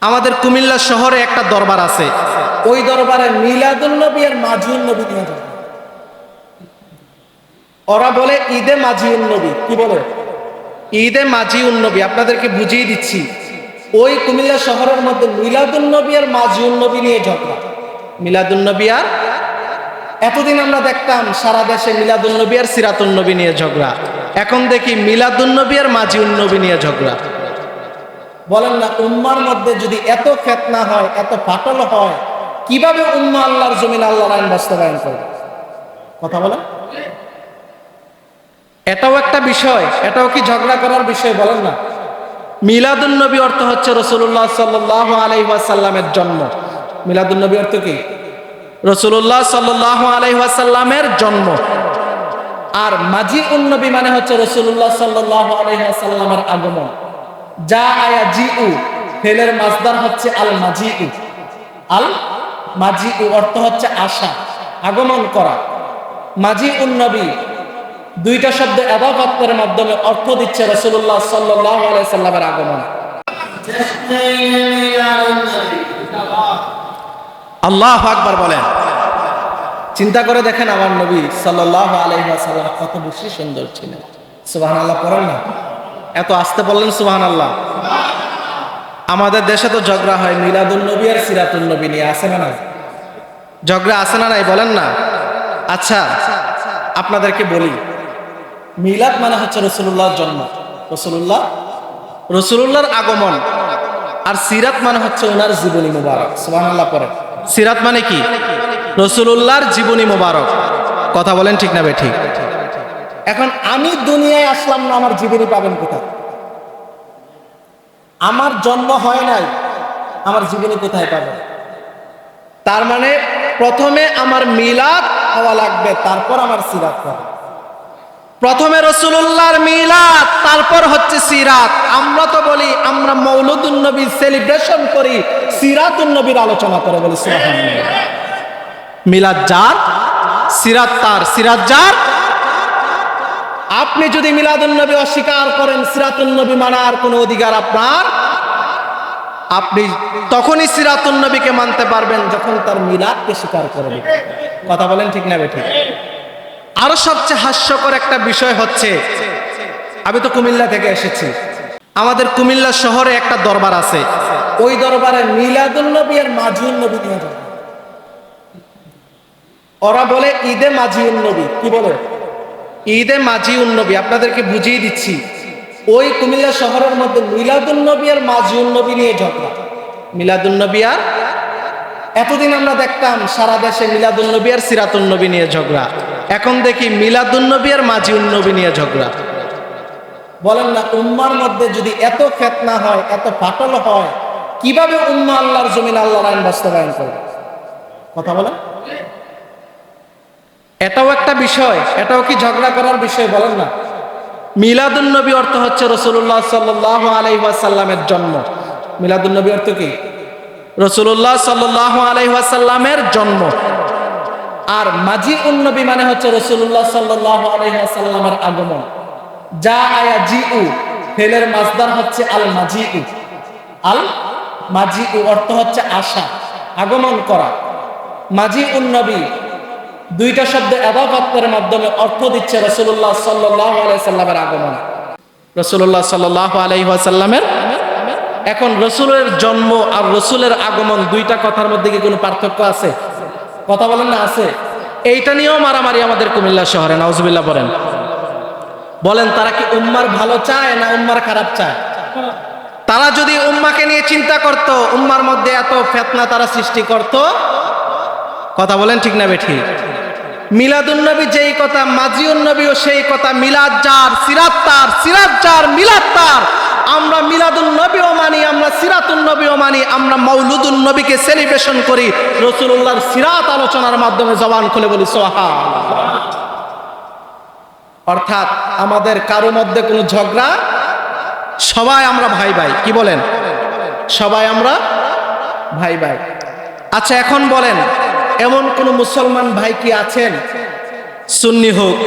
আমাদের কুমিল্লা শহরে একটা দরবার আছে, ওই দরবারে মিলাদুন নবী আর মাজিউন নবী নিয়ে যাবে। ওরা বলে ঈদে মাজিউন নবী। কি বলে? ঈদে মাজিউন নবী। আপনাদেরকে বুঝিয়ে দিচ্ছি, ওই কুমিল্লা শহরের মধ্যে মিলাদুন নবী আর মাজিউন নবী নিয়ে ঝগড়া। মিলাদুন নবী আর, এতদিন আমরা দেখতাম সারা দেশে মিলাদুন নবী আর সিরাতুন নবী নিয়ে ঝগড়া, এখন দেখি মিলাদুন নবী আর মাজিউন নবী নিয়ে ঝগড়া। বলেন না, উম্মার মধ্যে যদি এত ফিতনা হয়, এত ফাটল হয়, কিভাবে উম্মাহ আল্লাহর জমিন আল্লাহর আইন বাস্তবায়ন করবে? কথা বলেন। এটাও একটা বিষয়, এটাও কি ঝগড়া করার বিষয়? বলেন না। মিলাদুন নবী অর্থ হচ্ছে রাসূলুল্লাহ সাল্লাল্লাহু আলাইহি ওয়াসাল্লামের জন্ম। মিলাদুন নবী অর্থ কি? রাসূলুল্লাহ সাল্লাল্লাহু আলাইহি ওয়াসাল্লামের জন্ম। আর মাজিউন নবী মানে হচ্ছে রাসূলুল্লাহ সাল্লাল্লাহু আলাইহি ওয়াসাল্লামের আগমন। যা আয়া জিউ, ফেলের মাসদার হচ্ছে আল মাজিউ। আল মাজিউ অর্থ হচ্ছে আসা, আগমন করা। মাজিউন নবী দুইটা শব্দ ইবাদতের মাধ্যমে অর্থ দিচ্ছে রাসূলুল্লাহ সাল্লাল্লাহু আলাইহি সাল্লামের আগমন। আল্লাহু আকবার বলেন। চিন্তা করে দেখেন, আমার নবী সাল্লাল্লাহু আলাইহি ওয়াসাল্লাম কত বেশি সুন্দর ছিলেন। সুবহানাল্লাহ পড়েন না? এত আস্তে বললেন সুবহানাল্লাহ। আমাদের দেশে তো ঝগড়া হয় মিলাদুন নবী আর সিরাতুন নবী নিয়ে, আছে না নাই? ঝগড়া আছে না নাই? বলেন না। আচ্ছা, আপনাদেরকে বলি, মিলাদ মানে হচ্ছে রাসূলুল্লাহর জন্ম, রাসূলুল্লাহর আগমন। আর সিরাত মানে হচ্ছে ওনার জীবনী মুবারক। সুবহানাল্লাহ পড়েন। সিরাত মানে কি? রাসূলুল্লাহর জীবনী মুবারক। কথা বলেন ঠিক না বেঠিক? এখন আমি দুনিয়ায় আসলাম না, আমার জীবনী পাবেন কোথায়? আমার জন্ম হয় নাই, আমার জীবনী কোথায় পাবেন? তার মানে প্রথমে আমার মিলাদ হওয়া লাগবে, তারপর আমার সিরাত হবে। প্রথমে রাসূলুল্লাহর মিলাদ, তারপর হচ্ছে সিরাত। আমরা তো বলি আমরা মৌলুদুন নবী সেলিব্রেশন করি, সিরাতুন নবীর আলোচনা করে বলি সুবহানাল্লাহ। মিলাদ যার, সিরাত তার। সিরাত যার। আপনি যদি মিলাদুন নবী অস্বীকার করেন, সিরাতুন নবী মানার কোনো অধিকার আপনার, আপনি তখনই সিরাতুন নবীকে মানতে পারবেন যখন তার মিলাদকে স্বীকার করবেন। কথা বলেন ঠিক না বেঠিক? আরো সবচেয়ে হাস্যকর একটা বিষয় হচ্ছে, আমি তো কুমিল্লা থেকে এসেছি, আমাদের কুমিল্লা শহরে একটা দরবার আছে, ওই দরবারে মিলাদুন নবী আর মাজিউন নবী নিয়ে যাবে। ওরা বলে ঈদে মাজিউন নবী। কি বলে? ঈদে মাজিউন নবী। আপনাদেরকে বুঝিয়ে দিচ্ছি, ওই কুমিল্লা শহরের মধ্যে মিলাদুন নবী আর মাজিউন নবী নিয়ে ঝগড়া। মিলাদুন নবী আর, এতদিন আমরা দেখতাম সারা দেশে মিলাদুন নবী আর সিরাতুন নবী নিয়ে ঝগড়া, এখন দেখি মিলাদুন নবী আর মাজিউন নবী নিয়ে ঝগড়া। বলেন না, উম্মার মধ্যে যদি এত ফিতনা হয়, এত ফাটল হয়, কিভাবে উম্মাহ আল্লাহর জমিন আল্লাহর আইন বাস্তবায়ন করবে? কথা বলেন। এটাও একটা বিষয়, এটাও কি ঝগড়া করার বিষয়? বলেন না। মিলাদুন নবী অর্থ হচ্ছে রাসূলুল্লাহ সাল্লাল্লাহু আলাইহি ওয়াসাল্লামের জন্ম। মিলাদুন নবী অর্থ কি? রাসূলুল্লাহ সাল্লাল্লাহু আলাইহি ওয়াসাল্লামের জন্ম। আর মাজিউন নবী মানে হচ্ছে রাসূলুল্লাহ সাল্লাল্লাহু আলাইহি ওয়াসাল্লামের আগমন। যা আয়া জিউ, ফেলের মাসদার হচ্ছে আল মাজিউ। আল মাজিউ অর্থ হচ্ছে আসা, আগমন করা। মাজিউন নবী দুইটা শব্দ ইবাদতের মাধ্যমে অর্থ দিচ্ছে রাসূলুল্লাহ সাল্লাল্লাহু আলাইহি সাল্লামের আগমন। রাসূলুল্লাহ সাল্লাল্লাহু আলাইহি ওয়াসাল্লামের, এখন রাসূলের জন্ম আর রাসূলের আগমন, দুইটা কথার মধ্যে কি কোনো পার্থক্য আছে? কথা বলেন না। আছে। এইটা নিয়েও মারামারি আমাদের কুমিল্লা শহরে। নাউজুবিল্লাহ বলেন। বলেন, তারা কি উম্মার ভালো চায় না উম্মার খারাপ চায়? তারা যদি উম্মাকে নিয়ে চিন্তা করত, উম্মার মধ্যে এত ফিতনা তারা সৃষ্টি করত? কথা বলেন ঠিক না বেঠিক? মিলাদুন নবী যেই কথা, মাজিউন নবীও সেই কথা। মিলাদ যার, সিরাত তার। সিরাত যার, মিলাদ তার। আমরা মিলাদুন নবীও মানি, আমরা সিরাতুন নবীও মানি, আমরা মৌলুদুন নবীকে সেলিব্রেশন করি, রাসূলুল্লাহর সিরাত আলোচনার মাধ্যমে জবান খুলে বলি সুবহানাল্লাহ। অর্থাৎ আমাদের কারো মধ্যে কোনো ঝগড়া, সবাই আমরা ভাই ভাই। কি বলেন? সবাই আমরা ভাই ভাই। আচ্ছা, এখন বলেন, এমন কোন মুসলমান ভাই কি আছেন, সুন্নি হোক,